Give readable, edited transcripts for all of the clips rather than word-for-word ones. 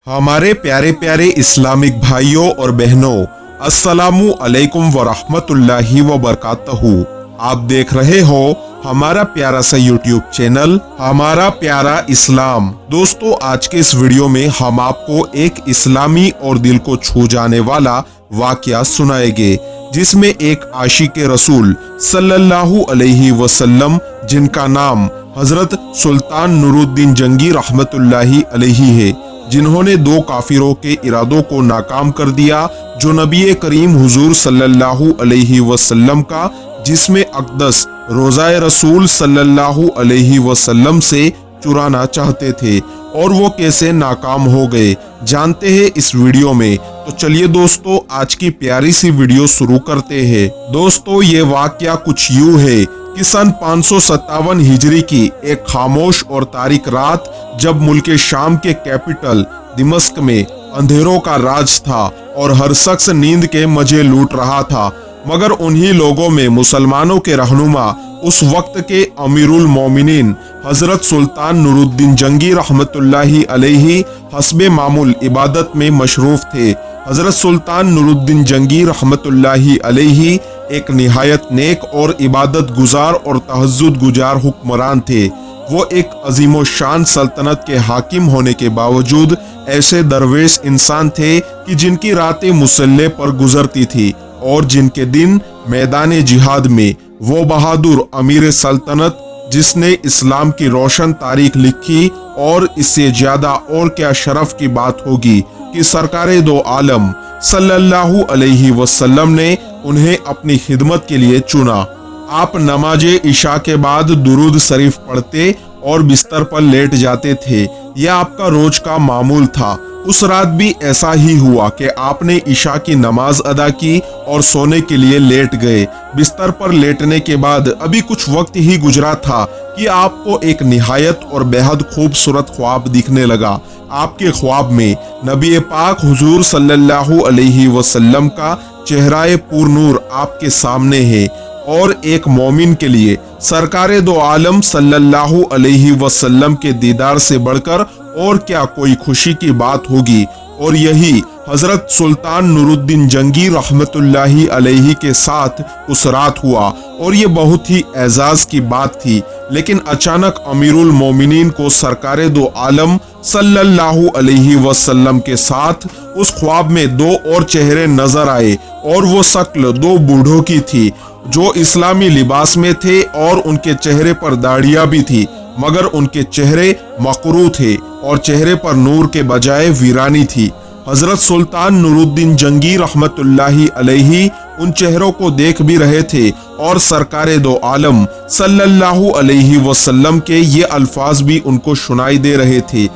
हमारे प्यारे प्यारे इस्लामिक भाइयों और बहनों, अस्सलामु अलैकुम व रहमतुल्लाहि व बरकातहू। आप देख रहे हो हमारा प्यारा सा यूट्यूब चैनल हमारा प्यारा इस्लाम। दोस्तों, आज के इस वीडियो में हम आपको एक इस्लामी और दिल को छू जाने वाला वाकया सुनाएंगे, जिसमें एक आशिक रसूल सल्लल्लाहु अलैहि वसल्लम, जिनका नाम हजरत सुल्तान नूरुद्दीन जंगी रहमतुल्लाहि अलैहि है, जिन्होंने दो काफिरों के इरादों को नाकाम कर दिया जो नबी करीम हुजूर सल्लल्लाहु अलैहि वसल्लम का जिस्म अक़दस रोज़ाए रसूल सल्लल्लाहु अलैहि वसल्लम से चुराना चाहते थे, और वो कैसे नाकाम हो गए जानते हैं इस वीडियो में। तो चलिए दोस्तों, आज की प्यारी सी वीडियो शुरू करते हैं। दोस्तों, ये वाकया कुछ यूं है कि सन 557 हिजरी की एक खामोश और तारीक रात, जब मुल्क शाम के कैपिटल दिमश्क में अंधेरों का राज था और हर शख्स नींद के मजे लूट रहा था, मगर उन्हीं लोगों में मुसलमानों के रहनुमा उस वक्त के अमीरुल मोमिनीन हजरत सुल्तान नूरुद्दीन जंगी रहमतुल्लाहि अलैहि हस्बे मामूल इबादत में मशरूफ थे। हजरत सुल्तान नूरुद्दीन जंगी रहमतुल्लाहि अलैहि एक निहायत नेक और इबादत गुजार और तहज्जुद गुजार हुक्मरान थे। वो एक अजीमो शान सल्तनत के हाकिम होने के बावजूद ऐसे दरवेश इंसान थे कि जिनकी रातें मुसल्ले पर गुजरती थी और जिनके दिन मैदान जिहाद में। वो बहादुर अमीर सल्तनत जिसने इस्लाम की रोशन तारीख लिखी, और इससे ज्यादा और क्या शरफ की बात होगी कि सरकारे दो आलम सल्लल्लाहु अलैहि वसल्लम ने उन्हें अपनी खिदमत के लिए चुना। आप नमाजे इशा के बाद दुरूद शरीफ पढ़ते और बिस्तर पर लेट जाते थे। यह आपका रोज का मामूल था। उस रात भी ऐसा ही हुआ कि आपने इशा की नमाज अदा की और सोने के लिए लेट गए। बिस्तर पर लेटने के बाद अभी कुछ वक्त ही गुजरा था कि आपको एक निहायत और बेहद खूबसूरत ख्वाब दिखने लगा। आपके ख्वाब में नबी पाक हुजूर सल्लल्लाहु अलैहि वसल्लम का चेहराए पुरनूर आपके सामने है, और एक मोमिन के लिए सरकारे दो आलम सल्लल्लाहु अलैहि वसल्लम के दीदार से बढ़कर और क्या कोई खुशी की बात होगी। और यही हजरत सुल्तान नूरुद्दीन जंगी रहमतुल्लाहि अलैहि के साथ उस रात हुआ, और ये बहुत ही एजाज की बात थी। लेकिन अचानक अमीरुल मोमिनीन को सरकारे दो आलम सल्लल्लाहु अलैहि वसल्लम के साथ उस ख्वाब में दो और चेहरे नजर आए, और वो शक्ल दो बूढ़ों की थी जो इस्लामी लिबास में थे, और उनके चेहरे पर दाढ़ियां भी थी, मगर उनके चेहरे मकरू थे और चेहरे पर नूर के बजाय वीरानी थी। हजरत सुल्तान नूरुद्दीन जंगी रहमतुल्लाहि अलैहि उन चेहरों को देख भी रहे थे, और सरकारे दो आलम सल्लल्लाहु अलैहि वसल्लम के ये अल्फाज भी उनको सुनाई दे रहे थे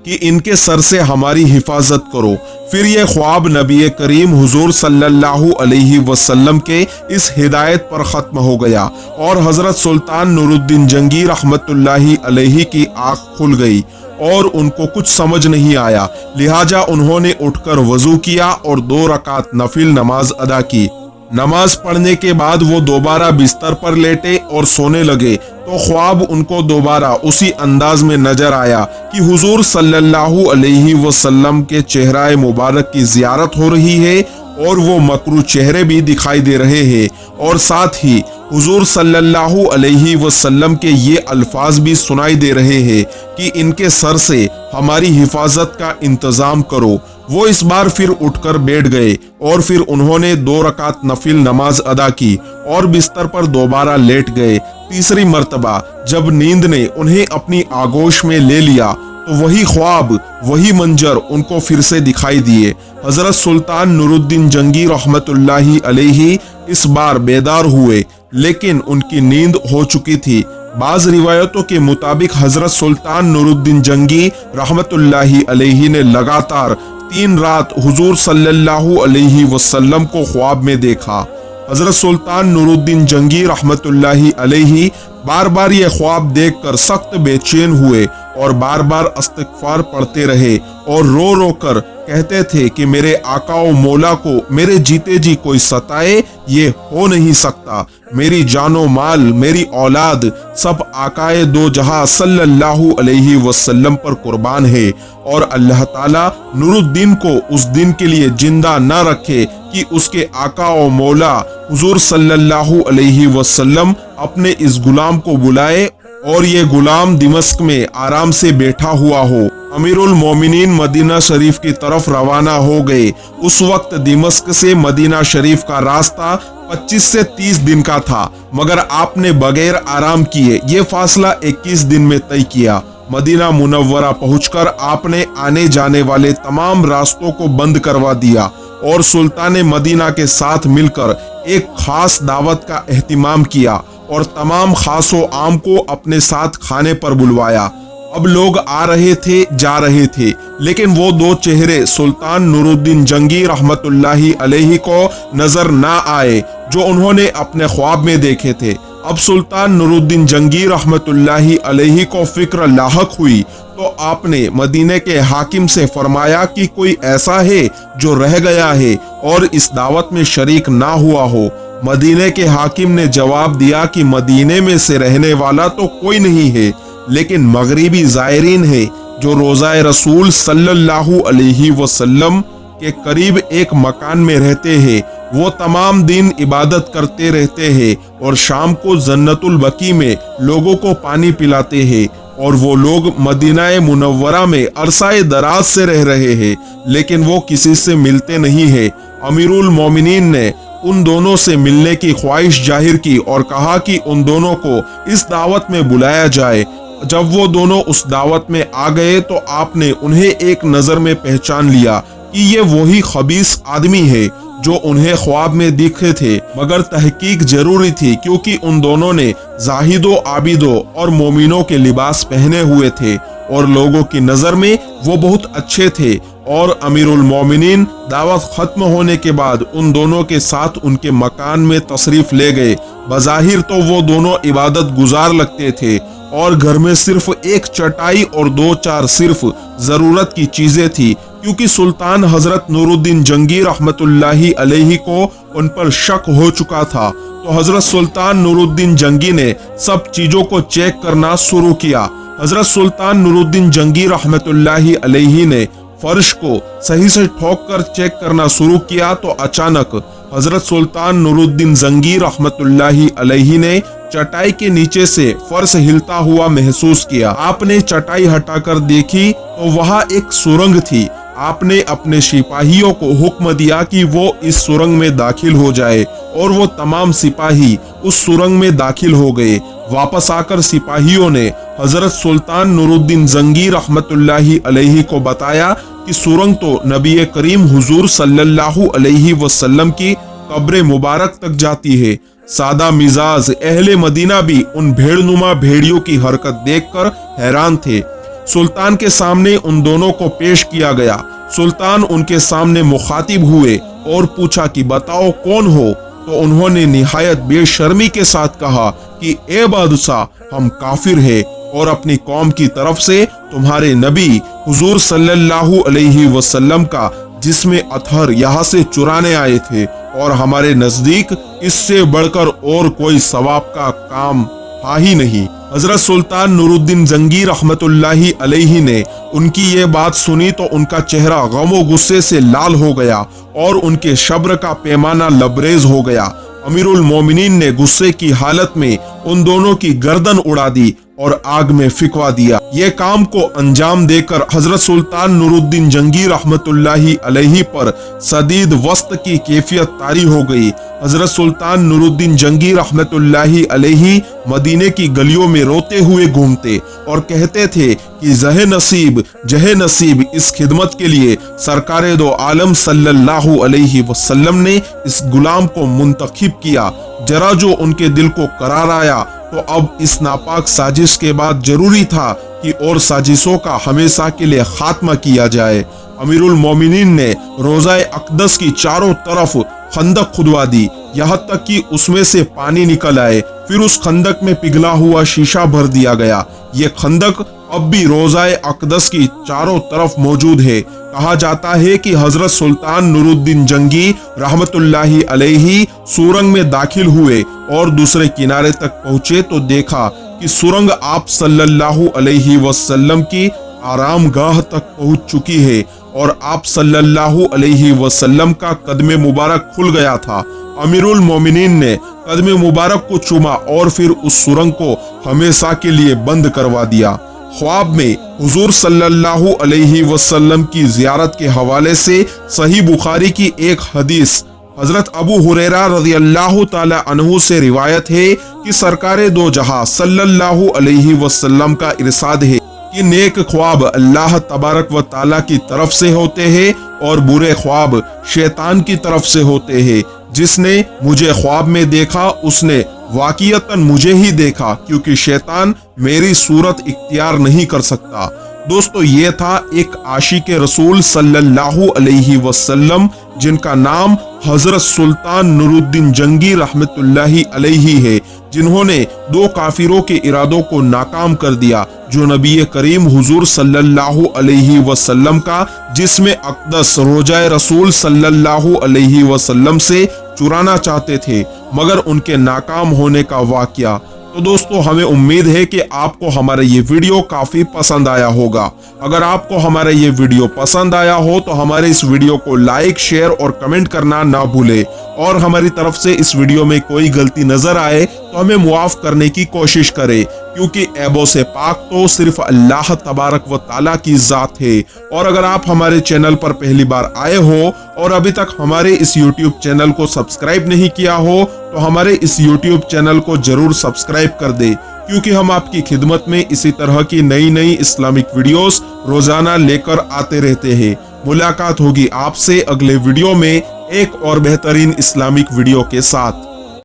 कि इनके सर से हमारी हिफाजत करो। फिर ये ख्वाब नबी करीम हुजूर सल्लल्लाहु अलैहि वसल्लम के इस हिदायत पर खत्म हो गया, और हजरत सुल्तान नूरुद्दीन जंगी रहमतुल्लाहि अलैहि की आंख खुल गई और उनको कुछ समझ नहीं आया। लिहाजा उन्होंने उठकर वजू किया और 2 रकात नफिल नमाज अदा की। नमाज पढ़ने के बाद वो दोबारा बिस्तर पर लेटे और सोने लगे, तो ख्वाब उनको दोबारा उसी अंदाज में नजर आया कि हुजूर सल्लल्लाहु अलैहि वसल्लम के चेहरा मुबारक की जियारत हो रही है, और वो मकरू चेहरे भी दिखाई दे रहे हैं, और साथ ही हुजूर सल्लल्लाहु अलैहि वसल्लम के ये अल्फाज भी सुनाई दे रहे हैं कि इनके सर से हमारी हिफाजत का इंतजाम करो। वो इस बार फिर उठकर बैठ गए, और फिर उन्होंने 2 रकात नफिल नमाज अदा की और बिस्तर पर दोबारा लेट गए। तीसरी मर्तबा जब नींद ने उन्हें अपनी आगोश में ले लिया, तो वही ख्वाब, वही मंजर उनको फिर से दिखाई दिए। हजरत सुल्तान नूरुद्दीन जंगी रहमतुल्लाहि अलैहि इस बार बेदार हुए, लेकिन उनकी नींद हो चुकी थी। बाज रिवायतों के मुताबिक हजरत सुल्तान नूरुद्दीन जंगी रहमतुल्लाहि अलैहि ने लगातार 3 रात हुजूर सल्लल्लाहु अलैहि वसल्लम को ख्वाब में देखा। हजरत सुल्तान नूरुद्दीन जंगी रहमतुल्लाहि अलैहि बार बार ये ख्वाब देखकर सख्त बेचैन हुए, اور بار بار استغفار پڑھتے رہے اور رو رو کر کہتے تھے کہ میرے آقا و مولا کو میرے جیتے جی کوئی ستائے یہ ہو نہیں سکتا، میری جان و مال، میری اولاد سب آقائے دو جہاں صلی اللہ علیہ وسلم پر قربان ہے، اور اللہ تعالیٰ نور الدین کو اس دن کے لیے زندہ نہ رکھے کہ اس کے آقا و مولا حضور صلی اللہ علیہ وسلم اپنے اس غلام کو بلائے اور یہ غلام دمشق میں آرام سے بیٹھا ہوا ہو۔ امیر المومنین مدینہ شریف کی طرف روانہ ہو گئے۔ اس وقت دمشق سے مدینہ شریف کا راستہ 25 سے 30 دن کا تھا، مگر آپ نے بغیر آرام کیے یہ فاصلہ 21 دن میں طے کیا۔ مدینہ منورہ پہنچ کر آپ نے آنے جانے والے تمام راستوں کو بند کروا دیا اور سلطان مدینہ کے ساتھ مل کر ایک خاص دعوت کا اہتمام کیا اور تمام خاص و عام کو اپنے ساتھ کھانے پر بلوایا۔ اب لوگ آ رہے تھے جا رہے تھے، لیکن وہ دو چہرے سلطان نور الدین جنگی رحمت اللہ علیہ کو نظر نہ آئے جو انہوں نے اپنے خواب میں دیکھے تھے۔ اب سلطان نور الدین جنگی رحمت اللہ علیہ کو فکر لاحق ہوئی تو آپ نے مدینہ کے حاکم سے فرمایا کہ کوئی ایسا ہے جو رہ گیا ہے اور اس دعوت میں شریک نہ ہوا ہو۔ مدینہ کے حاکم نے جواب دیا کہ مدینے میں سے رہنے والا تو کوئی نہیں ہے، لیکن مغربی زائرین ہے جو روضہ رسول صلی اللہ علیہ وسلم کے قریب ایک مکان میں رہتے ہیں۔ وہ تمام دن عبادت کرتے رہتے ہیں اور شام کو جنت البقیع میں لوگوں کو پانی پلاتے ہیں، اور وہ لوگ مدینہ منورہ میں عرصہ دراز سے رہ رہے ہیں لیکن وہ کسی سے ملتے نہیں ہیں۔ امیر المومنین نے ان دونوں سے ملنے کی خواہش ظاہر کی اور کہا کہ ان دونوں کو اس دعوت میں بلایا جائے۔ جب وہ دونوں اس دعوت میں آ گئے تو آپ نے انہیں ایک نظر میں پہچان لیا کہ یہ وہی خبیث آدمی ہے جو انہیں خواب میں دکھے تھے، مگر تحقیق ضروری تھی کیونکہ ان دونوں نے زاہدوں عابدوں اور مومنوں کے لباس پہنے ہوئے تھے اور لوگوں کی نظر میں وہ بہت اچھے تھے۔ اور امیر المومنین دعوت ختم ہونے کے بعد ان دونوں کے ساتھ ان کے مکان میں تشریف لے گئے۔ بظاہر تو وہ دونوں عبادت گزار لگتے تھے اور گھر میں صرف ایک چٹائی اور دو چار صرف ضرورت کی چیزیں تھی، کیونکہ سلطان حضرت نور الدین جنگی رحمت اللہ علیہ کو ان پر شک ہو چکا تھا، تو حضرت سلطان نور الدین جنگی نے سب چیزوں کو چیک کرنا شروع کیا۔ حضرت سلطان نور الدین جنگی رحمت اللہ علیہ نے فرش کو صحیح سے ٹھوک کر چیک کرنا شروع کیا تو اچانک حضرت سلطان نور الدین جنگی رحمت اللہ علیہ نے چٹائی کے نیچے سے فرش ہلتا ہوا محسوس کیا۔ آپ نے چٹائی ہٹا کر دیکھی تو وہاں ایک سرنگ تھی۔ آپ نے اپنے سپاہیوں کو حکم دیا کہ وہ اس سرنگ میں داخل ہو جائے اور وہ تمام سپاہی اس سرنگ میں داخل ہو گئے۔ واپس آ کر سپاہیوں نے حضرت سلطان نور الدین جنگی رحمت اللہ علیہ کو بتایا کہ سرنگ تو نبی کریم حضور صلی اللہ علیہ وسلم کی قبر مبارک تک جاتی ہے۔ سادہ مزاج اہل مدینہ بھی ان بھیڑ نما بھیڑیوں کی حرکت دیکھ کر حیران تھے۔ سلطان کے سامنے ان دونوں کو پیش کیا گیا۔ سلطان ان کے سامنے مخاطب ہوئے اور پوچھا کہ بتاؤ کون ہو؟ تو انہوں نے نہایت بے شرمی کے ساتھ کہا کہ اے بادشاہ، ہم کافر ہیں اور اپنی قوم کی طرف سے تمہارے نبی حضور صلی اللہ علیہ وسلم کا جسم اطہر یہاں سے چرانے آئے تھے، اور ہمارے نزدیک اس سے بڑھ کر اور کوئی ثواب کا کام تھا ہی نہیں۔ حضرت سلطان نور الدین جنگی رحمت اللہ علیہ نے ان کی یہ بات سنی تو ان کا چہرہ غم و غصے سے لال ہو گیا اور ان کے صبر کا پیمانہ لبریز ہو گیا۔ امیر المومنین نے غصے کی حالت میں ان دونوں کی گردن اڑا دی اور آگ میں پھینکوا دیا۔ یہ کام کو انجام دے کر حضرت سلطان نور الدین جنگی رحمت اللہ علیہ پر شدید وسط کی کیفیت طاری ہو گئی۔ حضرت سلطان نور الدین جنگی رحمت اللہ علیہ مدینے کی گلیوں میں روتے ہوئے گھومتے اور کہتے تھے کہ جہ نصیب اس خدمت کے لیے سرکار دو عالم صلی اللہ علیہ وسلم نے اس غلام کو منتخب کیا۔ ذرا جو ان کے دل کو قرار آیا تو اب اس ناپاک سازش کے بعد ضروری تھا کہ اور سازشوں کا ہمیشہ کے لیے خاتمہ کیا جائے۔ امیر المومنین نے روضہ اقدس کی چاروں طرف خندق کھدوا دی، یہاں تک کہ اس میں سے پانی نکل آئے۔ پھر اس خندق میں پگھلا ہوا شیشہ بھر دیا گیا۔ یہ خندق अब भी रोज़ाए अक़दस की चारों तरफ मौजूद है। कहा जाता है कि हजरत सुल्तान नूरुद्दीन जंगी रहमतुल्लाहि अलैहि सुरंग में दाखिल हुए और दूसरे किनारे तक पहुंचे तो देखा कि सुरंग आप सल्लल्लाहु अलैहि वसल्लम की आरामगाह तक पहुंच चुकी है और आप सल्लल्लाहु अलैहि वसल्लम का कदम मुबारक खुल गया था। अमीरुल मोमिनीन ने कदम मुबारक को चूमा और फिर उस सुरंग को हमेशा के लिए बंद करवा दिया। ख्वाब में हुजूर सल्लल्लाहु अलैहि वसल्लम की जियारत के हवाले से सही बुखारी की एक हदीस हजरत अबू हुरैरा रज़ियल्लाहु ताला अन्हु से रिवायत है कि सरकारे दो जहां सल्लल्लाहु अलैहि वसल्लम का इरशाद है कि नेक ख्वाब अल्लाह तबारक व ताला की तरफ से होते हैं और बुरे ख्वाब शैतान की तरफ से होते हैं। जिसने मुझे ख्वाब में देखा उसने वाक़ियतन मुझे ही देखा, क्योंकि शैतान मेरी सूरत इख्तियार नहीं कर सकता। दोस्तों, ये था एक आशिक रसूल सल्लल्लाहु अलैहि वसल्लम जिनका नाम हजरत सुल्तान नूरुद्दीन जंगी रहमतुल्लाहि अलैहि है, जिन्होंने दो काफिरों के इरादों को नाकाम कर दिया जो नबी करीम हुजूर सल्लल्लाहु अलैहि वसल्लम का जिस्म अक़दस रोज़ाए रसूल सल्लल्लाहु अलैहि वसल्लम से चुराना चाहते थे, मगर उनके नाकाम होने का वाक़या। तो दोस्तों, हमें उम्मीद है कि आपको हमारा ये वीडियो काफी पसंद आया होगा। अगर आपको हमारा ये वीडियो पसंद आया हो तो हमारे इस वीडियो को लाइक, शेयर और कमेंट करना ना भूले, और हमारी तरफ से इस वीडियो में कोई गलती नजर आए तो हमें मुआफ करने की कोशिश करें, क्योंकि ऐबों से पाक तो सिर्फ अल्लाह तबारक व ताला की जात है। और अगर आप हमारे चैनल पर पहली बार आए हो और अभी तक हमारे इस YouTube चैनल को सब्सक्राइब नहीं किया हो तो हमारे इस YouTube चैनल को जरूर सब्सक्राइब कर दे, क्योंकि हम आपकी खिदमत में इसी तरह की नई नई इस्लामिक वीडियोस रोजाना लेकर आते रहते हैं। मुलाकात होगी आपसे अगले वीडियो में एक और बेहतरीन इस्लामिक वीडियो के साथ।